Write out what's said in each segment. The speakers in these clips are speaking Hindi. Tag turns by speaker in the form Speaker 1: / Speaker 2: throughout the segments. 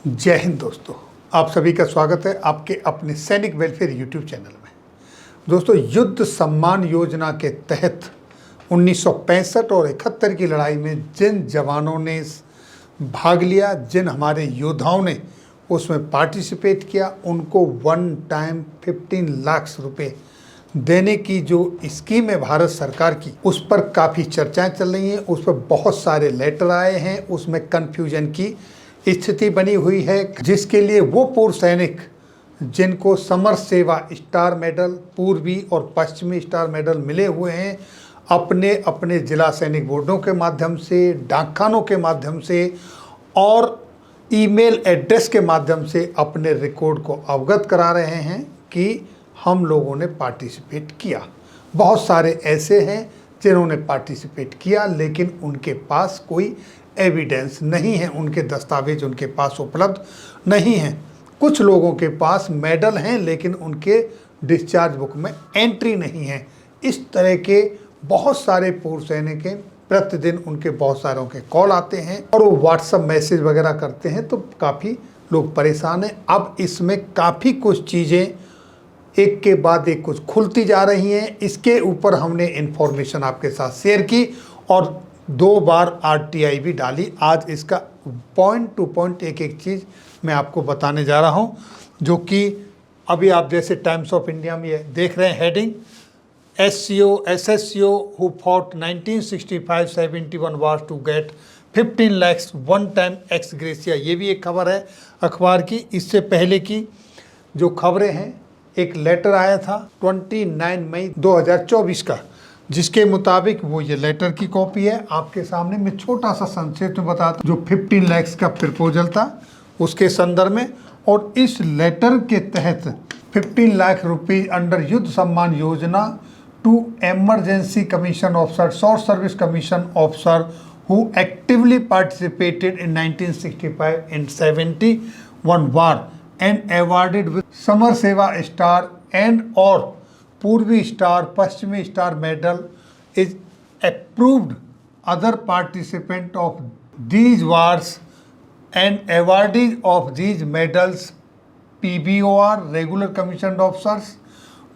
Speaker 1: जय हिंद दोस्तों, आप सभी का स्वागत है आपके अपने सैनिक वेलफेयर यूट्यूब चैनल में। दोस्तों, युद्ध सम्मान योजना के तहत 1965 और 71 की लड़ाई में जिन जवानों ने भाग लिया, जिन हमारे योद्धाओं ने उसमें पार्टिसिपेट किया, उनको वन टाइम 15 लाख रुपए देने की जो स्कीम है भारत सरकार की, उस पर काफ़ी चर्चाएं चल रही हैं। उस पर बहुत सारे लेटर आए हैं, उसमें कन्फ्यूजन की स्थिति बनी हुई है, जिसके लिए वो पूर्व सैनिक जिनको समर सेवा स्टार मेडल, पूर्वी और पश्चिमी स्टार मेडल मिले हुए हैं, अपने अपने जिला सैनिक बोर्डों के माध्यम से, डाकखानों के माध्यम से और ईमेल एड्रेस के माध्यम से अपने रिकॉर्ड को अवगत करा रहे हैं कि हम लोगों ने पार्टिसिपेट किया। बहुत सारे ऐसे हैं जिन्होंने पार्टिसिपेट किया लेकिन उनके पास कोई एविडेंस नहीं है, उनके दस्तावेज उनके पास उपलब्ध नहीं हैं। कुछ लोगों के पास मेडल हैं लेकिन उनके डिस्चार्ज बुक में एंट्री नहीं है। इस तरह के बहुत सारे पूर्व सैनिक हैं, प्रतिदिन उनके बहुत सारों के कॉल आते हैं और वो व्हाट्सएप मैसेज वगैरह करते हैं, तो काफ़ी लोग परेशान हैं। अब इसमें काफ़ी कुछ चीज़ें एक के बाद एक कुछ खुलती जा रही हैं। इसके ऊपर हमने इन्फॉर्मेशन आपके साथ शेयर की और 2 बार RTI भी डाली। आज इसका पॉइंट टू पॉइंट एक एक चीज़ मैं आपको बताने जा रहा हूं, जो कि अभी आप जैसे टाइम्स ऑफ इंडिया में ये देख रहे हैं heading, SCO who fought 1965-71 wars to get 15 lakhs one time x gratia. ये भी एक खबर है अखबार की। इससे पहले की जो खबरें हैं, एक लेटर आया था 29 मई 2024 का, जिसके मुताबिक वो ये लेटर की कॉपी है आपके सामने। मैं छोटा सा संक्षेप में बताता हूँ। जो 15 लाख का प्रपोजल था उसके संदर्भ में, और इस लेटर के तहत 15 लाख रुपये under Yuddh Samman Yojana to emergency commission officer, short service commission officer who actively participated in 1965 and 71 war and awarded with Samar Seva star and और Purvi star, Paschimi star medal is approved other participant of these wars and awardees of these medals PBOR regular commission officers,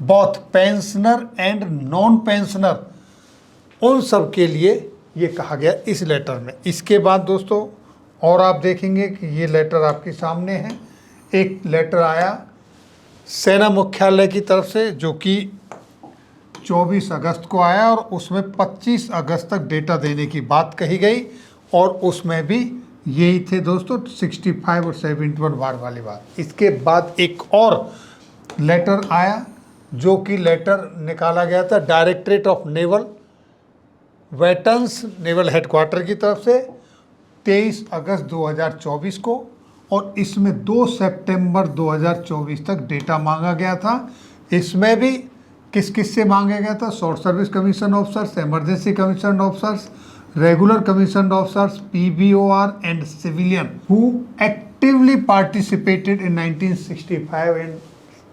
Speaker 1: both pensioner and non pensioner, उन सब के लिए ये कहा गया इस लेटर में। इसके बाद दोस्तों और आप देखेंगे कि ये लेटर आपके सामने है। एक लेटर आया सेना मुख्यालय की तरफ से, जो कि 24 अगस्त को आया और उसमें 25 अगस्त तक डेटा देने की बात कही गई, और उसमें भी यही थे दोस्तों 65 और 71 वार वाली बात। इसके बाद एक और लेटर आया, जो कि लेटर निकाला गया था directorate of naval veterans naval headquarter की तरफ से 23 अगस्त 2024 को, और इसमें 2 सितंबर 2024 तक डेटा मांगा गया था। इसमें भी किस किस से मांगा गया था? Short service commission officers, emergency commission officers, regular commission officers, PBOR and civilian who actively participated in 1965 and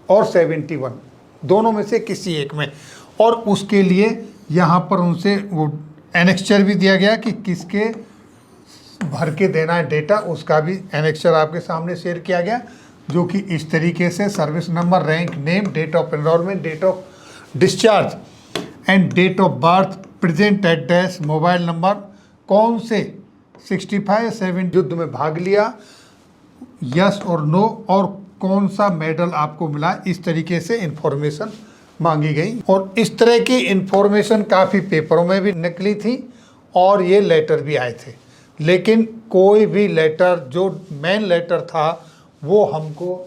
Speaker 1: और 71, दोनों में से किसी एक में। और उसके लिए यहाँ पर उनसे वो एनेक्चर भी दिया गया कि किसके भर के देना है डेटा, उसका भी एनेक्चर आपके सामने शेयर किया गया, जो कि इस तरीके से service number, rank, name, date of enrolment, date of discharge and date of birth, present address, mobile number, कौन से 65 7 युद्ध में भाग लिया, यस और नो, और कौन सा मेडल आपको मिला। इस तरीके से इन्फॉर्मेशन मांगी गई, और इस तरह की इन्फॉर्मेशन काफ़ी पेपरों में भी निकली थी और ये लेटर भी आए थे। लेकिन कोई भी लेटर, जो मेन लेटर था वो हमको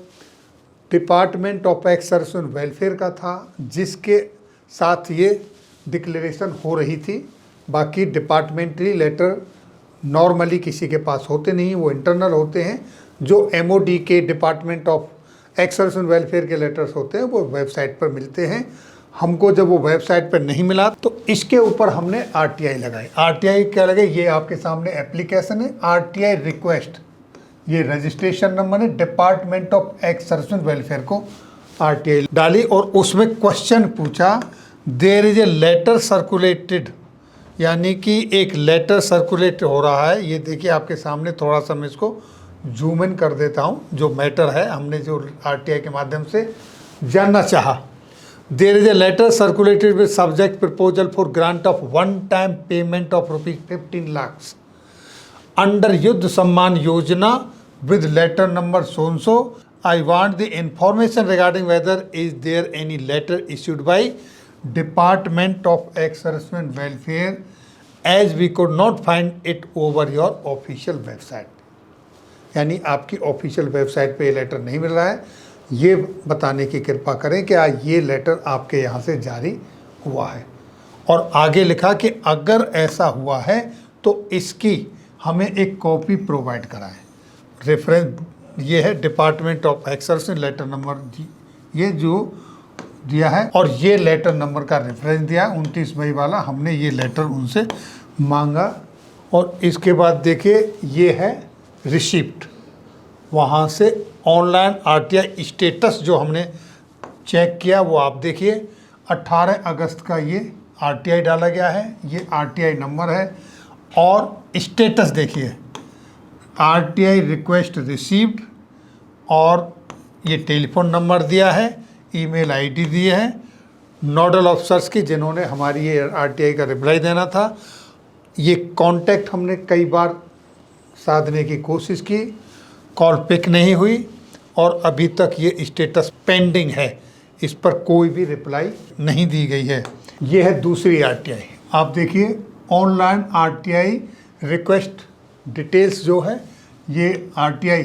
Speaker 1: department of ex service and welfare का था, जिसके साथ ये डिक्लेरेशन हो रही थी। बाकी डिपार्टमेंटरी लेटर नॉर्मली किसी के पास होते नहीं, वो इंटरनल होते हैं। जो MOD के department of ex service and welfare के लेटर्स होते हैं वो वेबसाइट पर मिलते हैं। हमको जब वो वेबसाइट पर नहीं मिला तो इसके ऊपर हमने RTI लगाई। RTI क्या लगे, ये आपके सामने एप्लीकेशन है, RTI रिक्वेस्ट, ये रजिस्ट्रेशन नंबर है, department of ex service and welfare को RTI डाली, और उसमें क्वेश्चन पूछा, there is a letter circulated, यानी कि एक लेटर सर्कुलेट हो रहा है। ये देखिए आपके सामने, थोड़ा सा मैं इसको जूम इन कर देता हूँ, जो मैटर है हमने जो आरटीआई के माध्यम से जानना चाहा। There is a letter circulated with subject proposal for grant of one time payment of ₹15 lakhs under Yuddh Samman योजना with letter number so and so. I want the information regarding whether is there any letter issued by Department of Ex-Servicemen Welfare as we could not find it over your official website. यानी आपकी ऑफिशियल वेबसाइट पे ये लेटर नहीं मिल रहा है, ये बताने की कृपा करें कि ये लेटर आपके यहाँ से जारी हुआ है। और आगे लिखा कि अगर ऐसा हुआ है तो इसकी हमें एक कॉपी प्रोवाइड कराएं। रेफरेंस ये है department of ex letter number ये जो दिया है, और ये लेटर नंबर का रेफरेंस दिया है 29 मई वाला। हमने ये लेटर उनसे मांगा और इसके बाद देखिए ये है रिसिप्ट, वहाँ से ऑनलाइन आरटीआई स्टेटस जो हमने चेक किया वो आप देखिए 18 अगस्त का ये आरटीआई डाला गया है, ये आरटीआई नंबर है। और स्टेटस देखिए आरटीआई रिक्वेस्ट रिसीव्ड, और ये टेलीफोन नंबर दिया है, ईमेल आईडी दी है नोडल ऑफिसर्स की जिन्होंने हमारी ये आरटीआई का रिप्लाई देना था। ये कांटेक्ट हमने कई बार साधने की कोशिश की, कॉल पिक नहीं हुई और अभी तक ये स्टेटस पेंडिंग है, इस पर कोई भी रिप्लाई नहीं दी गई है। ये है दूसरी आरटीआई, आप देखिए ऑनलाइन आरटीआई रिक्वेस्ट डिटेल्स जो है ये आरटीआई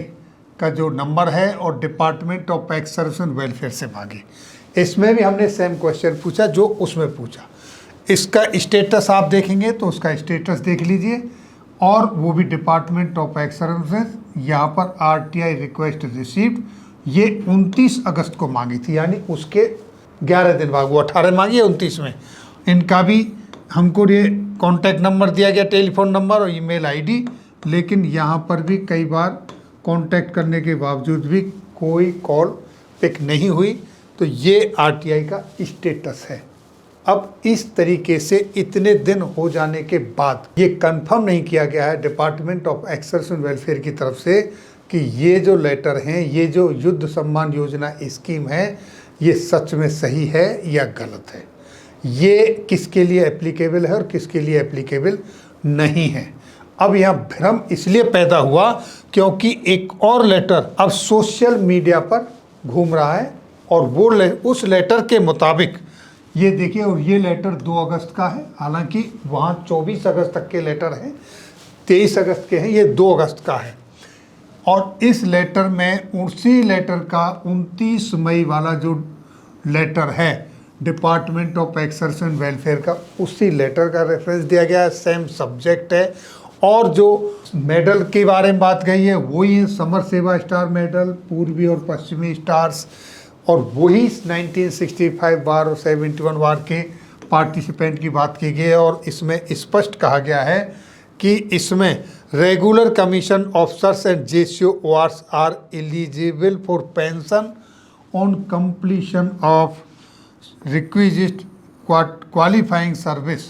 Speaker 1: का जो नंबर है और department of x services welfare से मांगे। इसमें भी हमने सेम क्वेश्चन पूछा जो उसमें पूछा। इसका स्टेटस आप देखेंगे तो उसका स्टेटस देख लीजिए, और वो भी डिपार्टमेंट ऑफ एक्स सर्विसेज, यहाँ पर आरटीआई रिक्वेस्ट रिसीव्ड, ये 29 अगस्त को मांगी थी, यानी उसके 11 दिन बाद, वो 18 मांगी है 29 में। इनका भी हमको ये कॉन्टैक्ट नंबर दिया गया, टेलीफोन नंबर और ईमेल आईडी, लेकिन यहाँ पर भी कई बार कांटेक्ट करने के बावजूद भी कोई कॉल पिक नहीं हुई। तो ये आरटीआई का स्टेटस है। अब इस तरीके से इतने दिन हो जाने के बाद ये कंफर्म नहीं किया गया है department of x services welfare की तरफ से कि ये जो लेटर हैं, ये जो युद्ध सम्मान योजना स्कीम है, ये सच में सही है या गलत है, ये किसके लिए एप्लीकेबल है और किसके लिए एप्लीकेबल नहीं है। अब यहाँ भ्रम इसलिए पैदा हुआ क्योंकि एक और लेटर अब सोशल मीडिया पर घूम रहा है, और वो उस लेटर के मुताबिक ये देखिए, और ये लेटर 2 अगस्त का है, हालांकि वहाँ 24 अगस्त तक के लेटर हैं, 23 अगस्त के हैं, ये 2 अगस्त का है। और इस लेटर में उसी लेटर का 29 मई वाला जो लेटर है department of x services welfare का, उसी लेटर का रेफरेंस दिया गया है, सेम सब्जेक्ट है। और जो मेडल के बारे में बात गई है वही है समर सेवा स्टार मेडल, पूर्वी और पश्चिमी स्टार्स, और वही 1965 वार और 71 वार के पार्टिसिपेंट की बात की गई है। और इसमें स्पष्ट कहा गया है कि इसमें regular commission officers and JCO wars are eligible for pension on completion of requisite qualifying service.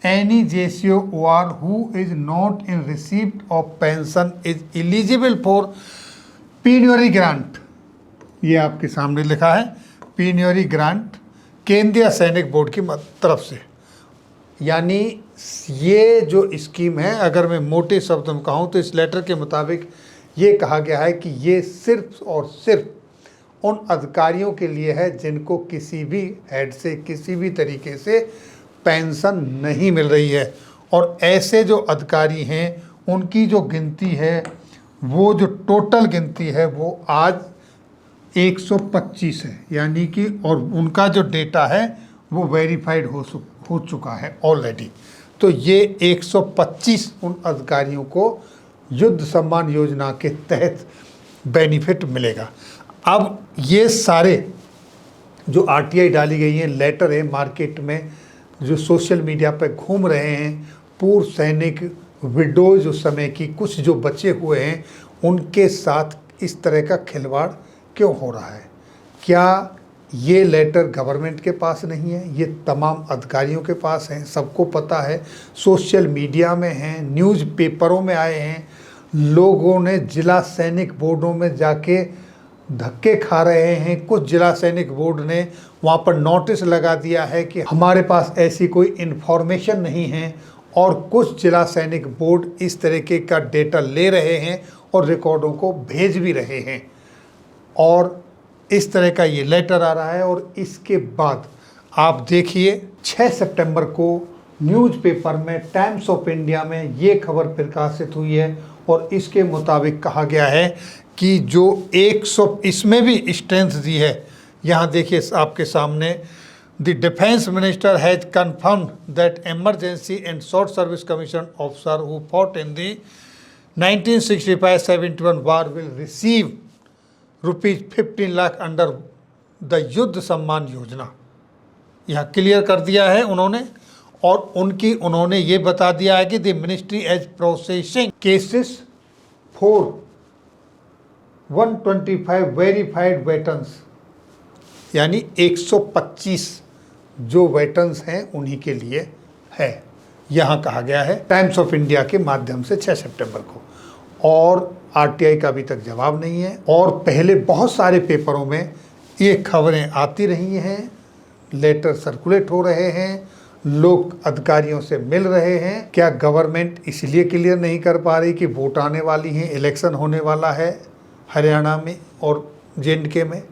Speaker 1: Any JCO or who is not in receipt of pension is eligible for penury grant. ये आपके सामने लिखा है penury grant केंद्रीय सैनिक बोर्ड की तरफ से। यानी ये जो स्कीम है, अगर मैं मोटे शब्दों में कहूँ तो इस लेटर के मुताबिक ये कहा गया है कि ये सिर्फ और सिर्फ उन अधिकारियों के लिए है जिनको किसी भी हेड से किसी भी तरीके से पेंशन नहीं मिल रही है। और ऐसे जो अधिकारी हैं उनकी जो गिनती है, वो जो टोटल गिनती है वो आज 125 है, यानी कि, और उनका जो डेटा है वो वेरीफाइड हो चुका है ऑलरेडी। तो ये 125 उन अधिकारियों को युद्ध सम्मान योजना के तहत बेनिफिट मिलेगा। अब ये सारे जो आरटीआई डाली गई हैं, लेटर है मार्केट में जो सोशल मीडिया पर घूम रहे हैं, पूर्व सैनिक विडोज उस समय की कुछ जो बचे हुए हैं, उनके साथ इस तरह का खिलवाड़ क्यों हो रहा है? क्या ये लेटर गवर्नमेंट के पास नहीं है? ये तमाम अधिकारियों के पास हैं, सबको पता है, सोशल मीडिया में हैं, न्यूज़ पेपरों में आए हैं, लोगों ने जिला सैनिक बोर्डों में जाके धक्के खा रहे हैं। कुछ जिला सैनिक बोर्ड ने वहाँ पर नोटिस लगा दिया है कि हमारे पास ऐसी कोई इन्फॉर्मेशन नहीं है, और कुछ जिला सैनिक बोर्ड इस तरीके का डेटा ले रहे हैं और रिकॉर्डों को भेज भी रहे हैं, और इस तरह का ये लेटर आ रहा है। और इसके बाद आप देखिए 6 सितंबर को न्यूज़पेपर में टाइम्स ऑफ इंडिया में ये खबर प्रकाशित हुई है, और इसके मुताबिक कहा गया है कि जो 100 इसमें भी स्ट्रेंथ दी है। यहाँ देखिए आपके सामने, the defence minister has confirmed that emergency and short service commission officer who fought in the 1965-71 war will receive ₹15 lakh under the युद्ध सम्मान योजना। यहाँ क्लियर कर दिया है उन्होंने, और उन्होंने ये बता दिया है कि the ministry as processing cases for 125 verified veterans, यानी 125 जो वेटरन्स हैं उन्हीं के लिए है, यहाँ कहा गया है टाइम्स ऑफ इंडिया के माध्यम से 6 सितंबर को। और आरटीआई का अभी तक जवाब नहीं है, और पहले बहुत सारे पेपरों में ये खबरें आती रही हैं, लेटर सर्कुलेट हो रहे हैं, लोग अधिकारियों से मिल रहे हैं। क्या गवर्नमेंट इसलिए क्लियर नहीं कर पा रही कि वोट आने वाली हैं, इलेक्शन होने वाला है हरियाणा में और J&K में,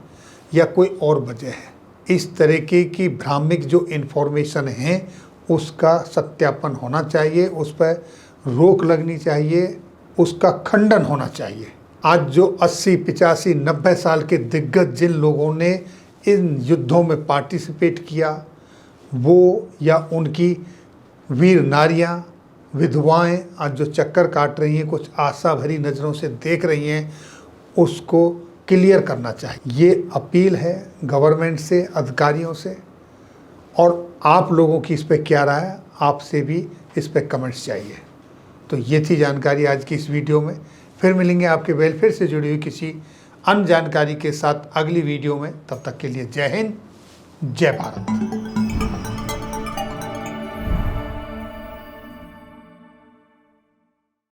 Speaker 1: या कोई और वजह है? इस तरीके की भ्रामक जो इन्फॉर्मेशन है उसका सत्यापन होना चाहिए, उस पर रोक लगनी चाहिए, उसका खंडन होना चाहिए। आज जो 80, 85, 90 साल के दिग्गज जिन लोगों ने इन युद्धों में पार्टिसिपेट किया, वो या उनकी वीर नारियां, विधवाएं आज जो चक्कर काट रही हैं, कुछ आशा भरी नज़रों से देख रही हैं, उसको क्लियर करना चाहिए। ये अपील है गवर्नमेंट से, अधिकारियों से, और आप लोगों की इस पर क्या राय है, आपसे भी इस पर कमेंट्स चाहिए। तो ये थी जानकारी आज की इस वीडियो में। फिर मिलेंगे आपके वेलफेयर से जुड़ी हुई किसी अन्य जानकारी के साथ अगली वीडियो में। तब तक के लिए जय हिंद, जय भारत।